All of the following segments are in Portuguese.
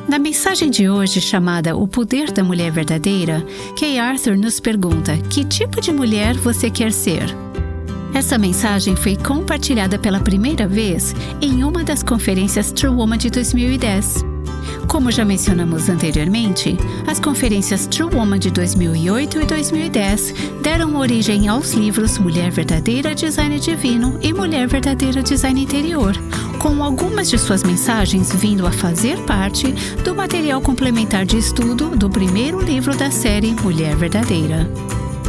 Na mensagem de hoje, chamada O Poder da Mulher Verdadeira, Kay Arthur nos pergunta: que tipo de mulher você quer ser? Essa mensagem foi compartilhada pela primeira vez em uma das conferências True Woman de 2010. Como já mencionamos anteriormente, as conferências True Woman de 2008 e 2010 deram origem aos livros Mulher Verdadeira Design Divino e Mulher Verdadeira Design Interior, com algumas de suas mensagens vindo a fazer parte do material complementar de estudo do primeiro livro da série Mulher Verdadeira.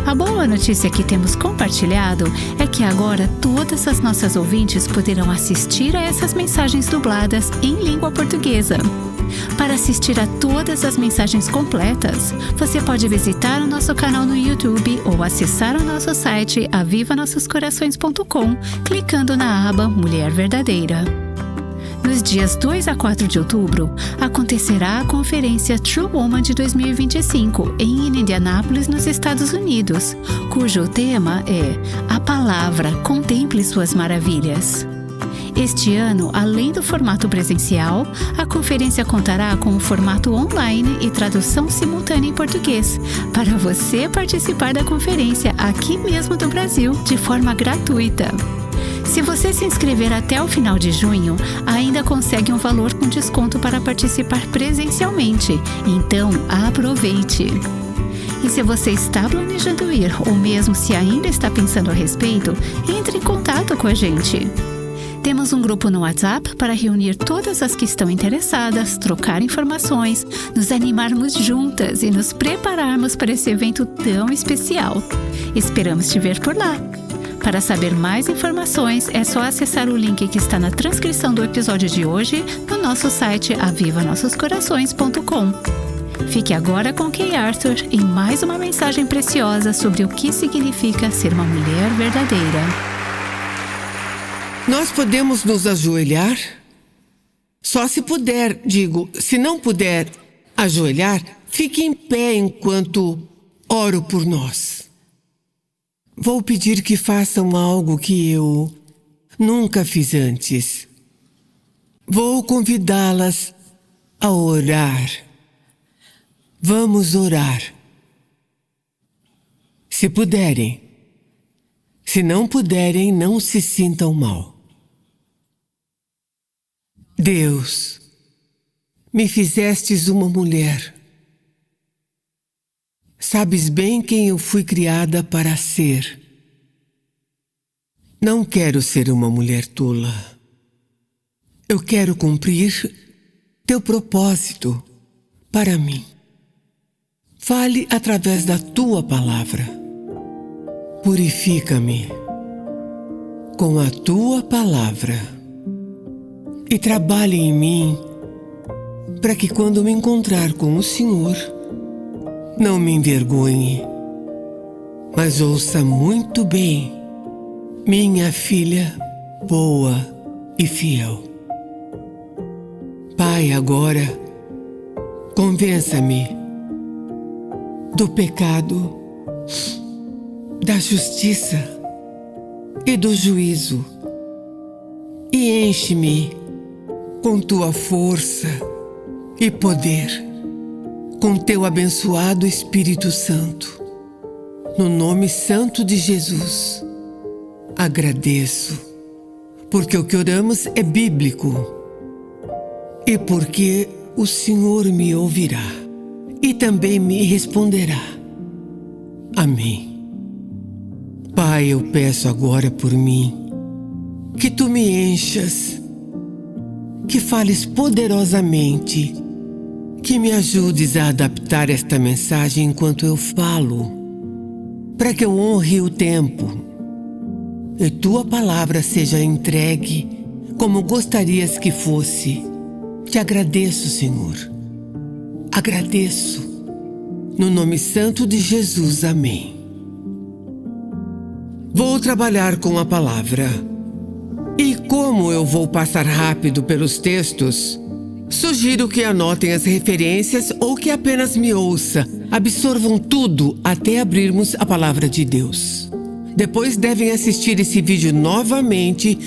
A boa notícia que temos compartilhado é que agora todas as nossas ouvintes poderão assistir a essas mensagens dubladas em língua portuguesa. Para assistir a todas as mensagens completas, você pode visitar o nosso canal no YouTube ou acessar o nosso site avivanossoscorações.com, clicando na aba Mulher Verdadeira. Nos dias 2 a 4 de outubro, acontecerá a conferência True Woman de 2025 em Indianápolis, nos Estados Unidos, cujo tema é A Palavra, Contemple Suas Maravilhas. Este ano, além do formato presencial, a conferência contará com um formato online e tradução simultânea em português, para você participar da conferência aqui mesmo do Brasil, de forma gratuita. Se você se inscrever até o final de junho, ainda consegue um valor com desconto para participar presencialmente, então aproveite! E se você está planejando ir, ou mesmo se ainda está pensando a respeito, entre em contato com a gente! Temos um grupo no WhatsApp para reunir todas as que estão interessadas, trocar informações, nos animarmos juntas e nos prepararmos para esse evento tão especial. Esperamos te ver por lá! Para saber mais informações, é só acessar o link que está na transcrição do episódio de hoje no nosso site avivanossoscorações.com. Fique agora com Kay Arthur em mais uma mensagem preciosa sobre o que significa ser uma mulher verdadeira. Nós podemos nos ajoelhar? Só se puder, se não puder ajoelhar, fique em pé enquanto oro por nós. Vou pedir que façam algo que eu nunca fiz antes. Vou convidá-las a orar. Vamos orar. Se puderem. Se não puderem, não se sintam mal. Deus, me fizestes uma mulher. Sabes bem quem eu fui criada para ser. Não quero ser uma mulher tola. Eu quero cumprir teu propósito para mim. Fale através da tua palavra. Purifica-me com a tua palavra e trabalhe em mim para que quando me encontrar com o Senhor, não me envergonhe, mas ouça muito bem, minha filha boa e fiel. Pai, agora, convença-me do pecado, da justiça e do juízo, e enche-me com tua força e poder, com teu abençoado Espírito Santo. No nome santo de Jesus, agradeço, porque o que oramos é bíblico e porque o Senhor me ouvirá e também me responderá. Amém. Pai, eu peço agora por mim, que tu me enchas, que fales poderosamente, que me ajudes a adaptar esta mensagem enquanto eu falo, para que eu honre o tempo e tua palavra seja entregue como gostarias que fosse. Te agradeço, Senhor. Agradeço. No nome santo de Jesus, amém. Vou trabalhar com a palavra. E como eu vou passar rápido pelos textos, sugiro que anotem as referências ou que apenas me ouça, absorvam tudo até abrirmos a palavra de Deus. Depois devem assistir esse vídeo novamente,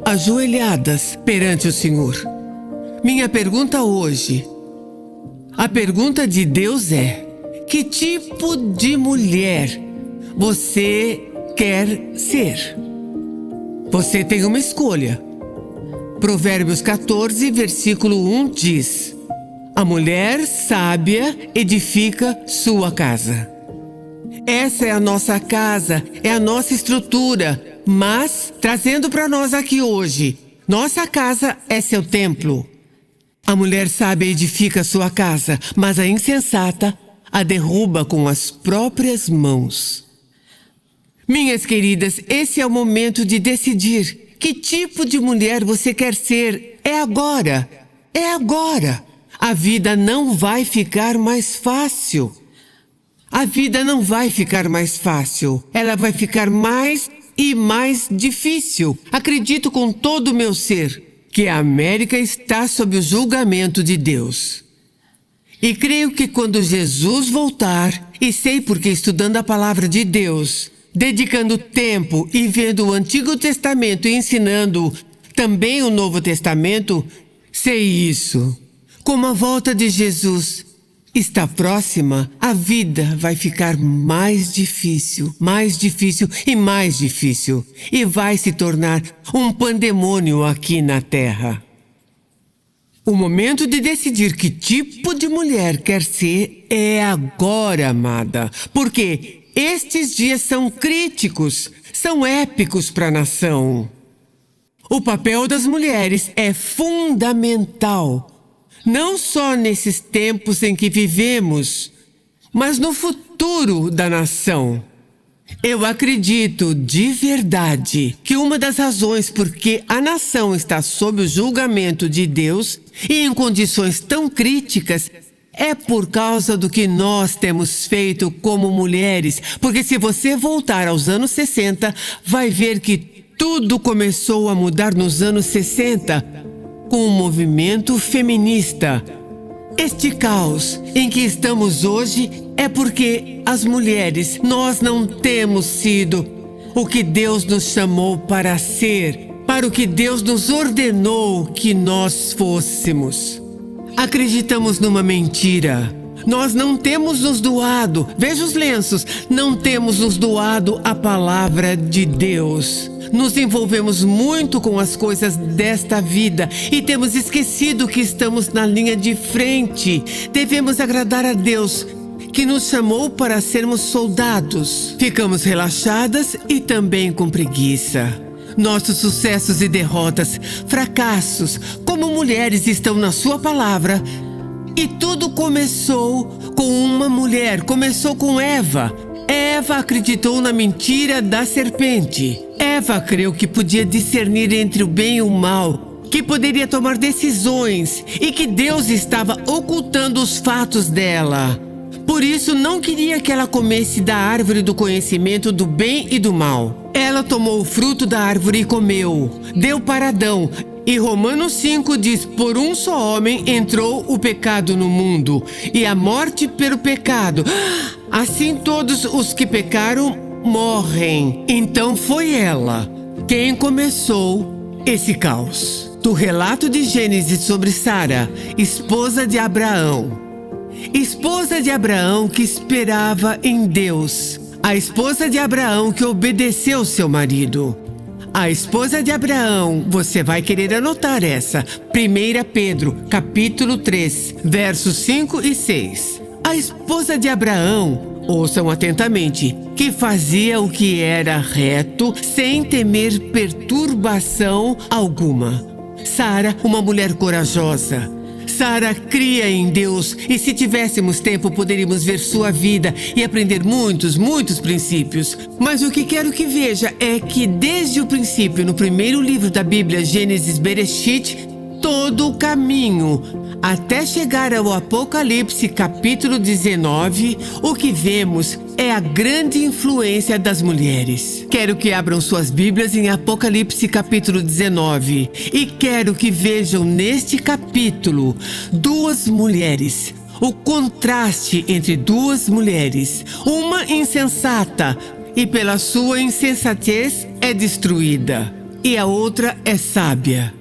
ajoelhadas perante o Senhor. Minha pergunta hoje: A pergunta de Deus é: que tipo de mulher você quer ser? Você tem uma escolha. Provérbios 14, versículo 1 diz: a mulher sábia edifica sua casa. Essa é a nossa casa, é a nossa estrutura, mas trazendo para nós aqui hoje, nossa casa é seu templo. A mulher sábia edifica sua casa, mas a insensata a derruba com as próprias mãos. Minhas queridas, esse é o momento de decidir que tipo de mulher você quer ser. É agora, é agora. A vida não vai ficar mais fácil. A vida não vai ficar mais fácil. Ela vai ficar mais e mais difícil. Acredito com todo o meu ser que a América está sob o julgamento de Deus. E creio que quando Jesus voltar, e sei porque estudando a palavra de Deus, dedicando tempo e vendo o Antigo Testamento e ensinando também o Novo Testamento, sei isso. Como a volta de Jesus está próxima, a vida vai ficar mais difícil e mais difícil. E vai se tornar um pandemônio aqui na Terra. O momento de decidir que tipo de mulher quer ser é agora, amada. Porque estes dias são críticos, são épicos para a nação. O papel das mulheres é fundamental. Não só nesses tempos em que vivemos, mas no futuro da nação. Eu acredito de verdade que uma das razões por que a nação está sob o julgamento de Deus e em condições tão críticas é por causa do que nós temos feito como mulheres. Porque se você voltar aos anos 60, vai ver que tudo começou a mudar nos anos 60. Com o movimento feminista. Este caos em que estamos hoje é porque as mulheres, nós não temos sido o que Deus nos chamou para ser, para o que Deus nos ordenou que nós fôssemos. Acreditamos numa mentira. Nós não temos nos doado, veja os lenços, não temos nos doado a palavra de Deus. Nos envolvemos muito com as coisas desta vida e temos esquecido que estamos na linha de frente. Devemos agradar a Deus, que nos chamou para sermos soldados. Ficamos relaxadas e também com preguiça. Nossos sucessos e derrotas, fracassos, como mulheres estão na sua palavra. E tudo começou com uma mulher, começou com Eva. Eva acreditou na mentira da serpente. Eva creu que podia discernir entre o bem e o mal, que poderia tomar decisões e que Deus estava ocultando os fatos dela. Por isso não queria que ela comesse da árvore do conhecimento do bem e do mal. Ela tomou o fruto da árvore e comeu. Deu para Adão. E Romanos 5 diz: por um só homem entrou o pecado no mundo, e a morte pelo pecado. Assim todos os que pecaram morrem. Então foi ela quem começou esse caos. Do relato de Gênesis sobre Sara, esposa de Abraão. Esposa de Abraão que esperava em Deus. A esposa de Abraão que obedeceu seu marido. A esposa de Abraão, você vai querer anotar essa. 1 Pedro, capítulo 3, versos 5 e 6. A esposa de Abraão, ouçam atentamente, que fazia o que era reto, sem temer perturbação alguma. Sara, uma mulher corajosa. Sara cria em Deus e se tivéssemos tempo poderíamos ver sua vida e aprender muitos princípios. Mas o que quero que veja é que desde o princípio, no primeiro livro da Bíblia, Gênesis, Bereshit, todo o caminho até chegar ao Apocalipse capítulo 19, o que vemos é a grande influência das mulheres. Quero que abram suas Bíblias em Apocalipse capítulo 19 e quero que vejam neste capítulo duas mulheres. O contraste entre duas mulheres, uma insensata e pela sua insensatez é destruída, e a outra é sábia.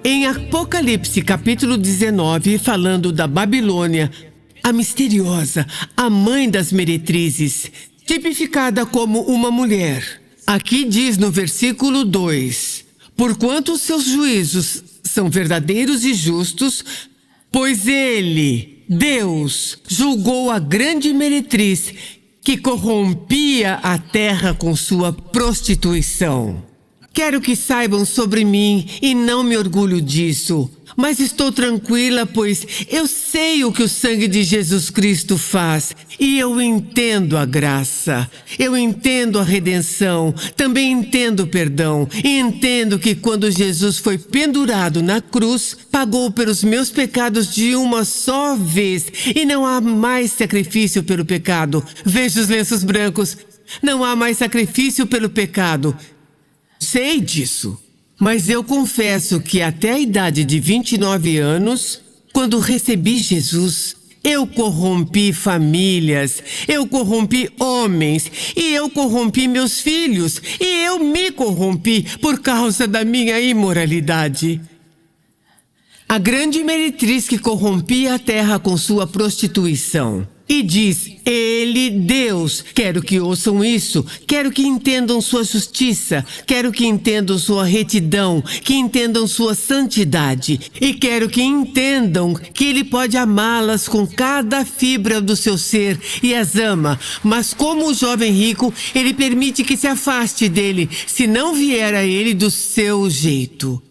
Em Apocalipse capítulo 19, falando da Babilônia, a misteriosa, a mãe das meretrizes, tipificada como uma mulher. Aqui diz no versículo 2: porquanto os seus juízos são verdadeiros e justos, pois ele, Deus, julgou a grande meretriz que corrompia a terra com sua prostituição. Quero que saibam sobre mim e não me orgulho disso, mas estou tranquila, pois eu sei o que o sangue de Jesus Cristo faz e eu entendo a graça, eu entendo a redenção, também entendo o perdão e entendo que quando Jesus foi pendurado na cruz, pagou pelos meus pecados de uma só vez e não há mais sacrifício pelo pecado. Veja os lenços brancos, não há mais sacrifício pelo pecado. Sei disso, mas eu confesso que até a idade de 29 anos, quando recebi Jesus, eu corrompi famílias, eu corrompi homens e eu corrompi meus filhos e eu me corrompi por causa da minha imoralidade. A grande meretriz que corrompia a terra com sua prostituição. E diz, ele, Deus, quero que ouçam isso, quero que entendam sua justiça, quero que entendam sua retidão, que entendam sua santidade e quero que entendam que ele pode amá-las com cada fibra do seu ser e as ama, mas como o jovem rico, ele permite que se afaste dele, se não vier a ele do seu jeito.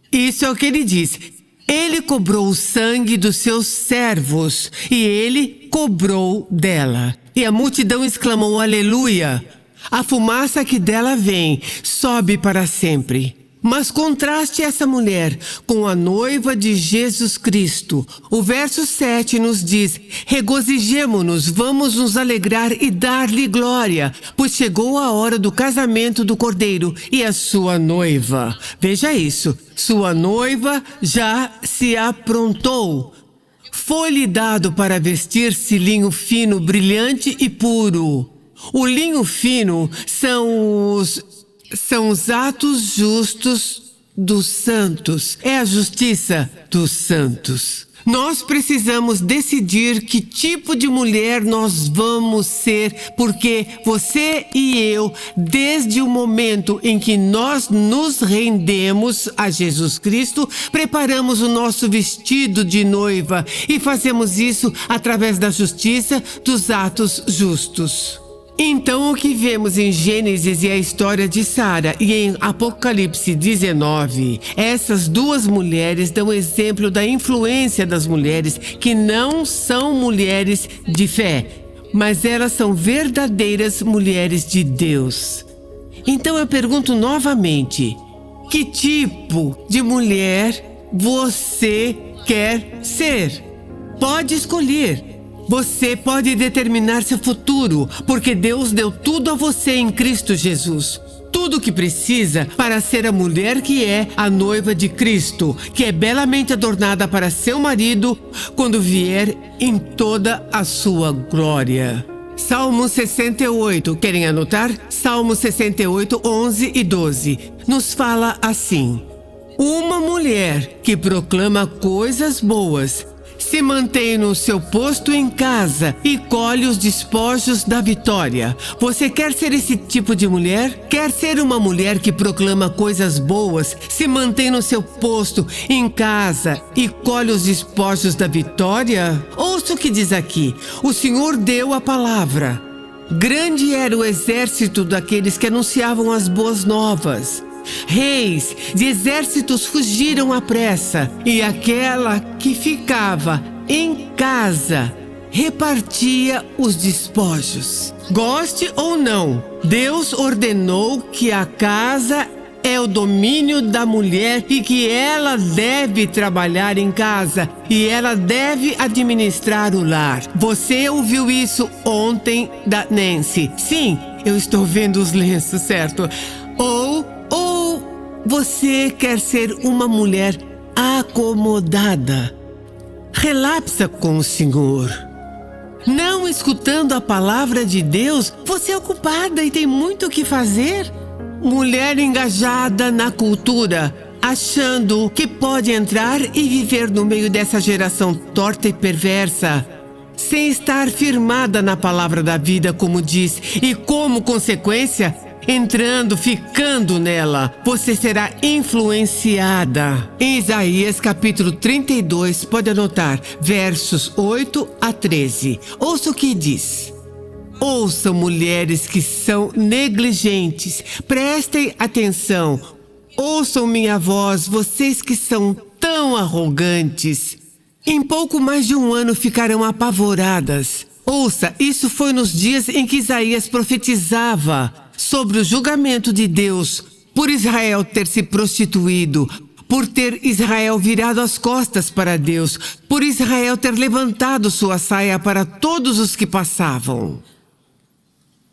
Isso é o que ele diz. Ele cobrou o sangue dos seus servos e ele cobrou dela. E a multidão exclamou aleluia. A fumaça que dela vem sobe para sempre. Mas contraste essa mulher com a noiva de Jesus Cristo. O verso 7 nos diz, regozijemo-nos, vamos nos alegrar e dar-lhe glória, pois chegou a hora do casamento do Cordeiro e a sua noiva. Veja isso, sua noiva já se aprontou. Foi-lhe dado para vestir-se linho fino, brilhante e puro. O linho fino são os atos justos dos santos. É a justiça dos santos. Nós precisamos decidir que tipo de mulher nós vamos ser, porque você e eu, desde o momento em que nós nos rendemos a Jesus Cristo, preparamos o nosso vestido de noiva e fazemos isso através da justiça dos atos justos. Então o que vemos em Gênesis e a história de Sara e em Apocalipse 19, essas duas mulheres dão exemplo da influência das mulheres que não são mulheres de fé, mas elas são verdadeiras mulheres de Deus. Então eu pergunto novamente, que tipo de mulher você quer ser? Pode escolher. Você pode determinar seu futuro, porque Deus deu tudo a você em Cristo Jesus. Tudo o que precisa para ser a mulher que é a noiva de Cristo, que é belamente adornada para seu marido quando vier em toda a sua glória. Salmo 68, querem anotar? Salmo 68, 11 e 12, nos fala assim: uma mulher que proclama coisas boas se mantém no seu posto em casa e colhe os despojos da vitória. Você quer ser esse tipo de mulher? Quer ser uma mulher que proclama coisas boas, se mantém no seu posto em casa e colhe os despojos da vitória? Ouça o que diz aqui. O Senhor deu a palavra. Grande era o exército daqueles que anunciavam as boas novas. Reis de exércitos fugiram à pressa, e aquela que ficava em casa repartia os despojos. Goste ou não, Deus ordenou que a casa é o domínio da mulher e que ela deve trabalhar em casa e ela deve administrar o lar. Você ouviu isso ontem da Nancy? Sim, eu estou vendo os lenços, certo? Ou você quer ser uma mulher acomodada? Relapsa com o Senhor. Não escutando a palavra de Deus, você é ocupada e tem muito o que fazer. Mulher engajada na cultura, achando que pode entrar e viver no meio dessa geração torta e perversa. sem estar firmada na palavra da vida, como diz, e como consequência, ficando nela, você será influenciada. Em Isaías capítulo 32, pode anotar, versos 8 a 13. Ouça o que diz. Ouçam, mulheres que são negligentes, prestem atenção. Ouçam minha voz, vocês que são tão arrogantes. Em pouco mais de um ano ficarão apavoradas. Ouça, isso foi nos dias em que Isaías profetizava sobre o julgamento de Deus por Israel ter se prostituído, por ter Israel virado as costas para Deus, por Israel ter levantado sua saia para todos os que passavam.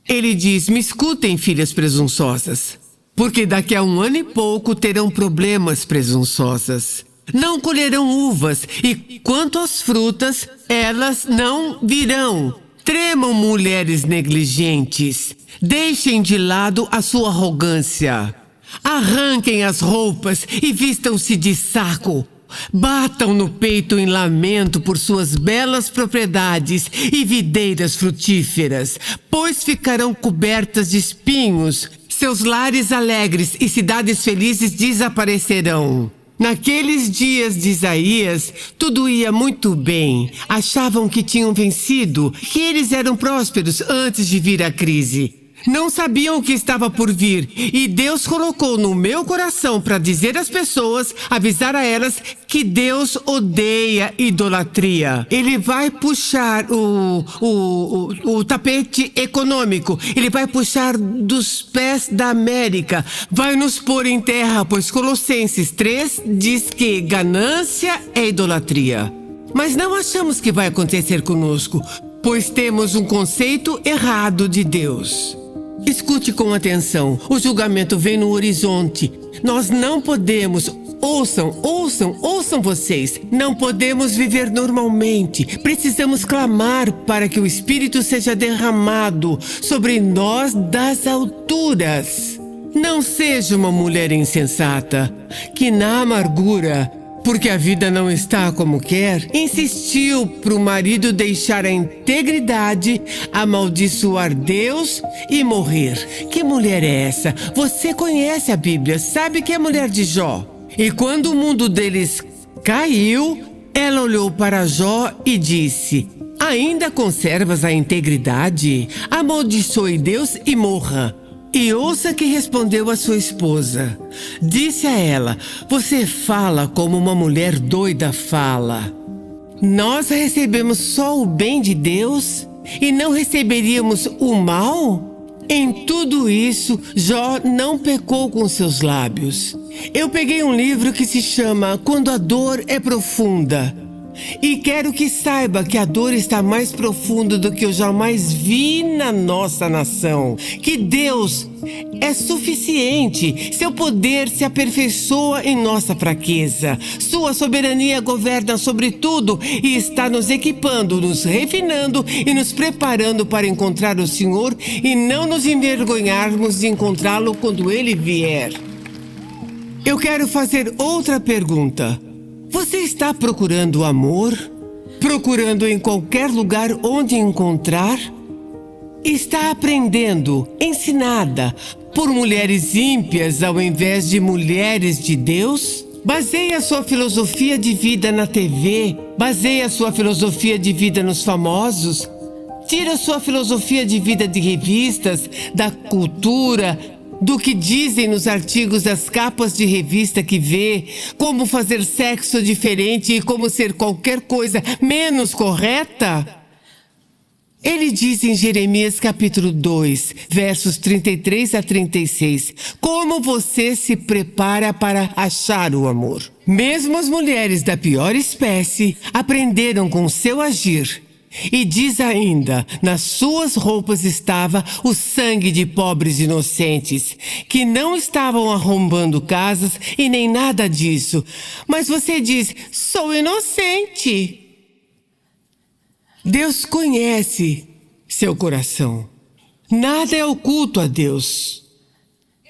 Ele diz: me escutem, filhas presunçosas, porque daqui a um ano e pouco terão problemas, presunçosas. Não colherão uvas, e quanto às frutas, elas não virão. Tremam, mulheres negligentes. Deixem de lado a sua arrogância. Arranquem as roupas e vistam-se de saco. Batam no peito em lamento por suas belas propriedades e videiras frutíferas, pois ficarão cobertas de espinhos. Seus lares alegres e cidades felizes desaparecerão. Naqueles dias de Isaías, tudo ia muito bem. Achavam que tinham vencido, que eles eram prósperos antes de vir a crise. Não sabiam o que estava por vir, e Deus colocou no meu coração para dizer às pessoas, avisar a elas, que Deus odeia idolatria. Ele vai puxar o tapete econômico, ele vai puxar dos pés da América, vai nos pôr em terra, pois Colossenses 3 diz que ganância é idolatria. Mas não achamos que vai acontecer conosco, pois temos um conceito errado de Deus. Escute com atenção, o julgamento vem no horizonte. Nós não podemos, ouçam vocês, não podemos viver normalmente. Precisamos clamar para que o Espírito seja derramado sobre nós das alturas. Não seja uma mulher insensata, que na amargura, porque a vida não está como quer, insistiu para o marido deixar a integridade, amaldiçoar Deus e morrer. Que mulher é essa? Você conhece a Bíblia, sabe que é a mulher de Jó. E quando o mundo deles caiu, ela olhou para Jó e disse: ainda conservas a integridade? Amaldiçoe Deus e morra. E ouça que respondeu a sua esposa. Disse a ela: você fala como uma mulher doida fala. Nós recebemos só o bem de Deus e não receberíamos o mal? Em tudo isso, Jó não pecou com seus lábios. Eu peguei um livro que se chama Quando a Dor é Profunda. E quero que saiba que a dor está mais profunda do que eu jamais vi na nossa nação. Que Deus é suficiente. Seu poder se aperfeiçoa em nossa fraqueza. Sua soberania governa sobre tudo e está nos equipando, nos refinando e nos preparando para encontrar o Senhor e não nos envergonharmos de encontrá-lo quando Ele vier. Eu quero fazer outra pergunta. Você está procurando amor? Procurando em qualquer lugar onde encontrar? Está aprendendo, ensinada por mulheres ímpias ao invés de mulheres de Deus? Baseie a sua filosofia de vida na TV, baseie a sua filosofia de vida nos famosos, tira a sua filosofia de vida de revistas, da cultura, do que dizem nos artigos das capas de revista que vê, como fazer sexo diferente e como ser qualquer coisa menos correta? Ele diz em Jeremias capítulo 2, versos 33 a 36, como você se prepara para achar o amor. Mesmo as mulheres da pior espécie aprenderam com seu agir. E diz ainda, nas suas roupas estava o sangue de pobres inocentes, que não estavam arrombando casas e nem nada disso. Mas você diz, sou inocente. Deus conhece seu coração. Nada é oculto a Deus.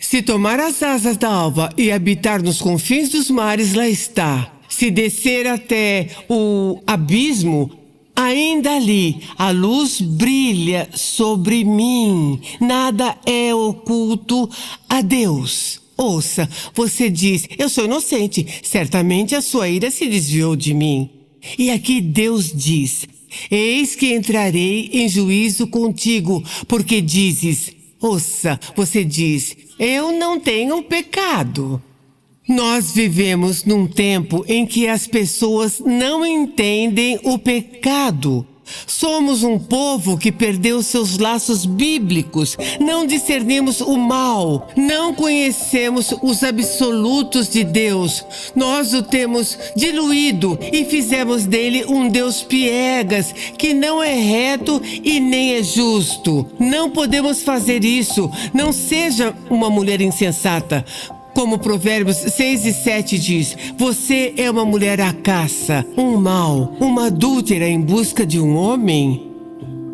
Se tomar as asas da alva e habitar nos confins dos mares, lá está. Se descer até o abismo, Ainda ali, a luz brilha sobre mim. Nada é oculto a Deus. Ouça, você diz, eu sou inocente. Certamente a sua ira se desviou de mim. E aqui Deus diz, eis que entrarei em juízo contigo, porque dizes, ouça, você diz, eu não tenho pecado. Nós vivemos num tempo em que as pessoas não entendem o pecado. Somos um povo que perdeu seus laços bíblicos, não discernimos o mal, não conhecemos os absolutos de Deus. Nós o temos diluído e fizemos dele um Deus piegas, que não é reto e nem é justo. Não podemos fazer isso, não seja uma mulher insensata. Como Provérbios 6:7 diz, você é uma mulher à caça, um mau, uma adúltera em busca de um homem?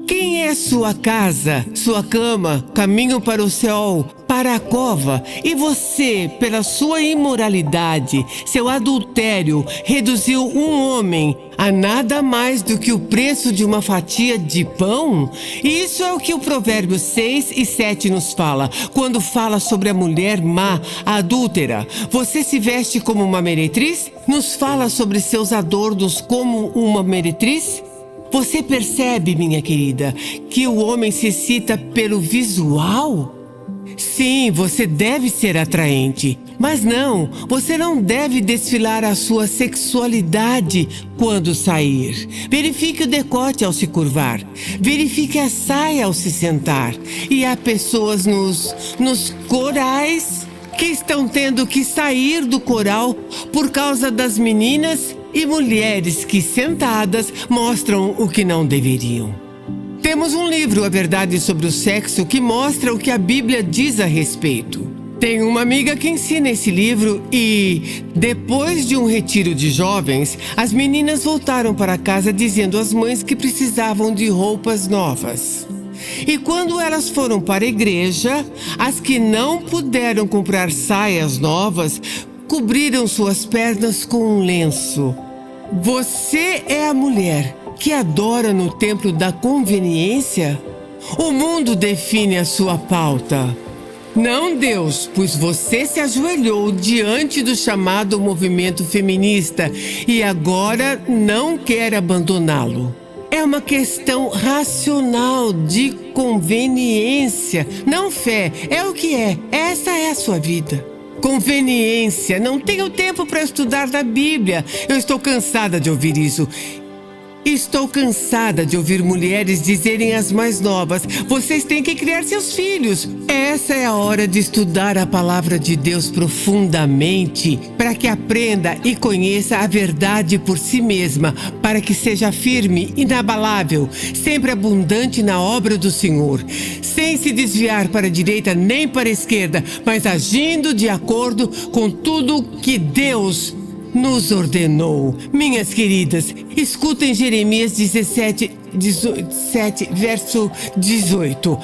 Quem é sua casa, sua cama, caminho para o céu, para a cova? E você, pela sua imoralidade, seu adultério, reduziu um homem a nada mais do que o preço de uma fatia de pão? Isso é o que o Provérbios 6:7 nos fala, quando fala sobre a mulher má, a adúltera. Você se veste como uma meretriz? Nos fala sobre seus adornos como uma meretriz? Você percebe, minha querida, que o homem se excita pelo visual? Sim, você deve ser atraente, mas não, você não deve desfilar a sua sexualidade quando sair. Verifique o decote ao se curvar, verifique a saia ao se sentar. E há pessoas nos corais que estão tendo que sair do coral por causa das meninas e mulheres que sentadas mostram o que não deveriam. Temos um livro, A Verdade sobre o Sexo, que mostra o que a Bíblia diz a respeito. Tenho uma amiga que ensina esse livro e, depois de um retiro de jovens, as meninas voltaram para casa dizendo às mães que precisavam de roupas novas. E quando elas foram para a igreja, as que não puderam comprar saias novas, cobriram suas pernas com um lenço. Você é a mulher que adora no templo da conveniência? O mundo define a sua pauta. Não Deus, pois você se ajoelhou diante do chamado movimento feminista e agora não quer abandoná-lo. É uma questão racional de conveniência, não fé. É o que é. Essa é a sua vida. Conveniência. Não tenho tempo para estudar da Bíblia. Eu estou cansada de ouvir isso. Estou cansada de ouvir mulheres dizerem às mais novas, vocês têm que criar seus filhos. Essa é a hora de estudar a palavra de Deus profundamente, para que aprenda e conheça a verdade por si mesma, para que seja firme, inabalável, sempre abundante na obra do Senhor, sem se desviar para a direita nem para a esquerda, mas agindo de acordo com tudo que Deus nos ordenou. Minhas queridas, escutem Jeremias 17, verso 18.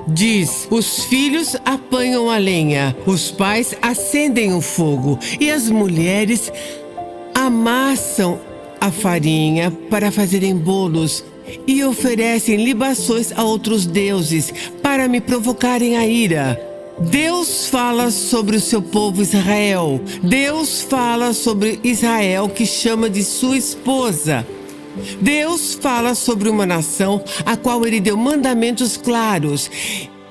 Diz, os filhos apanham a lenha, os pais acendem o fogo e as mulheres amassam a farinha para fazerem bolos e oferecem libações a outros deuses para me provocarem a ira. Deus fala sobre o seu povo Israel. Deus fala sobre Israel que chama de sua esposa. Deus fala sobre uma nação a qual ele deu mandamentos claros.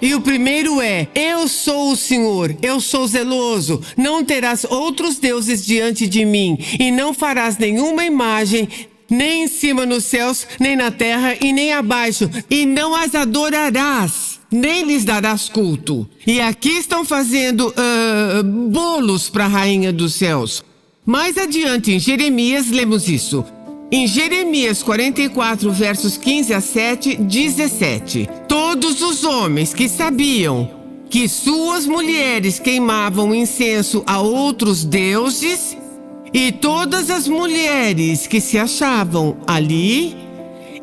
E o primeiro é, eu sou o Senhor, eu sou zeloso. Não terás outros deuses diante de mim e não farás nenhuma imagem nem em cima nos céus, nem na terra e nem abaixo, e não as adorarás, nem lhes darás culto. E aqui estão fazendo bolos para a rainha dos céus. Mais adiante, em Jeremias, lemos isso. Em Jeremias 44, versos 15-7, 17. Todos os homens que sabiam que suas mulheres queimavam incenso a outros deuses, e todas as mulheres que se achavam ali,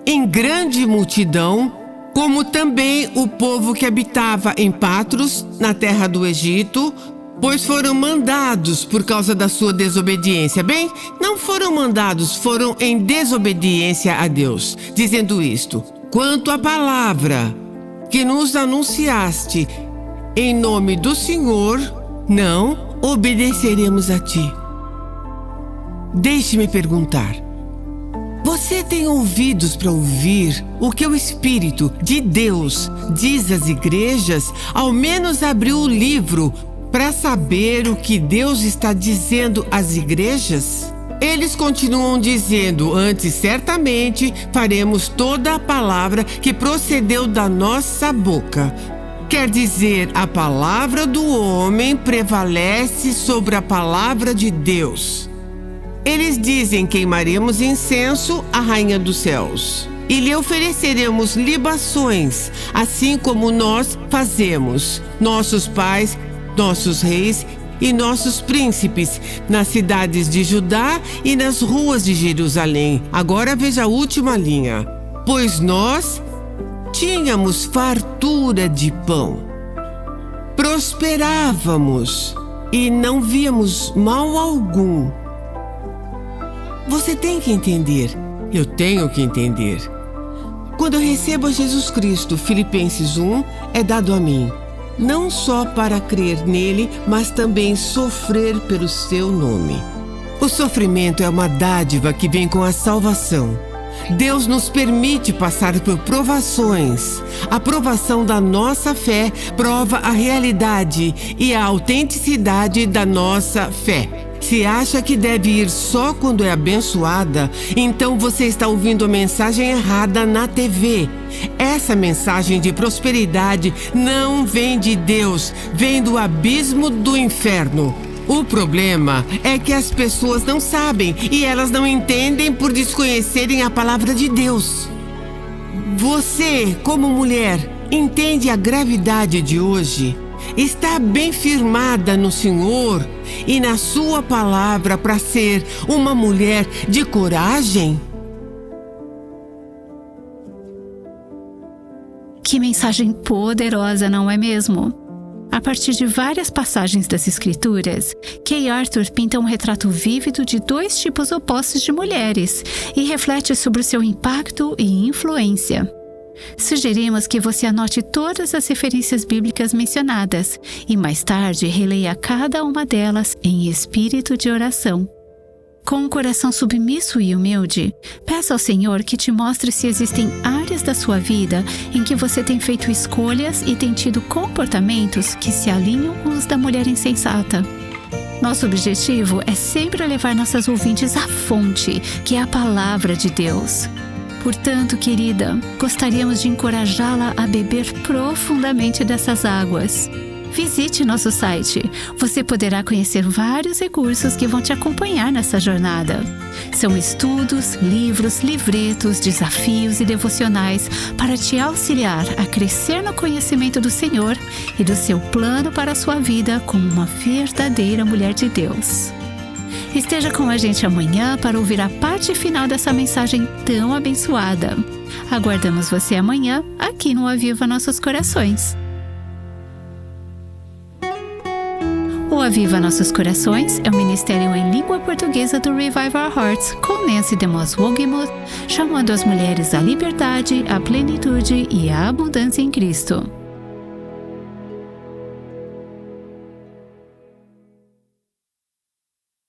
em grande multidão, como também o povo que habitava em Patros, na terra do Egito, pois foram mandados por causa da sua desobediência. Bem, não foram mandados, foram em desobediência a Deus. Dizendo isto: quanto à palavra que nos anunciaste em nome do Senhor, não obedeceremos a ti. Deixe-me perguntar: você tem ouvidos para ouvir o que o Espírito de Deus diz às igrejas? Ao menos abriu o livro para saber o que Deus está dizendo às igrejas? Eles continuam dizendo: antes certamente faremos toda a palavra que procedeu da nossa boca. Quer dizer, a palavra do homem prevalece sobre a palavra de Deus. Eles dizem: queimaremos incenso à Rainha dos Céus e lhe ofereceremos libações, assim como nós fazemos, nossos pais, nossos reis e nossos príncipes, nas cidades de Judá e nas ruas de Jerusalém. Agora veja a última linha: pois nós tínhamos fartura de pão, prosperávamos e não víamos mal algum. Você tem que entender, eu tenho que entender. Quando eu recebo a Jesus Cristo, Filipenses 1, é dado a mim, não só para crer nele, mas também sofrer pelo seu nome. O sofrimento é uma dádiva que vem com a salvação. Deus nos permite passar por provações. A provação da nossa fé prova a realidade e a autenticidade da nossa fé. Se acha que deve ir só quando é abençoada, então você está ouvindo a mensagem errada na TV. Essa mensagem de prosperidade não vem de Deus, vem do abismo do inferno. O problema é que as pessoas não sabem e elas não entendem por desconhecerem a palavra de Deus. Você, como mulher, entende a gravidade de hoje? Está bem firmada no Senhor e na sua palavra para ser uma mulher de coragem? Que mensagem poderosa, não é mesmo? A partir de várias passagens das Escrituras, Kay Arthur pinta um retrato vívido de dois tipos opostos de mulheres e reflete sobre o seu impacto e influência. Sugerimos que você anote todas as referências bíblicas mencionadas e mais tarde releia cada uma delas em espírito de oração. Com um coração submisso e humilde, peça ao Senhor que te mostre se existem áreas da sua vida em que você tem feito escolhas e tem tido comportamentos que se alinham com os da mulher insensata. Nosso objetivo é sempre levar nossas ouvintes à fonte, que é a palavra de Deus. Portanto, querida, gostaríamos de encorajá-la a beber profundamente dessas águas. Visite nosso site. Você poderá conhecer vários recursos que vão te acompanhar nessa jornada. São estudos, livros, livretos, desafios e devocionais para te auxiliar a crescer no conhecimento do Senhor e do seu plano para a sua vida como uma verdadeira mulher de Deus. Esteja com a gente amanhã para ouvir a parte final dessa mensagem tão abençoada. Aguardamos você amanhã aqui no Aviva Nossos Corações. O Aviva Nossos Corações é um ministério em língua portuguesa do Revive Our Hearts, com Nancy DeMoss Wogemuth, chamando as mulheres à liberdade, à plenitude e à abundância em Cristo.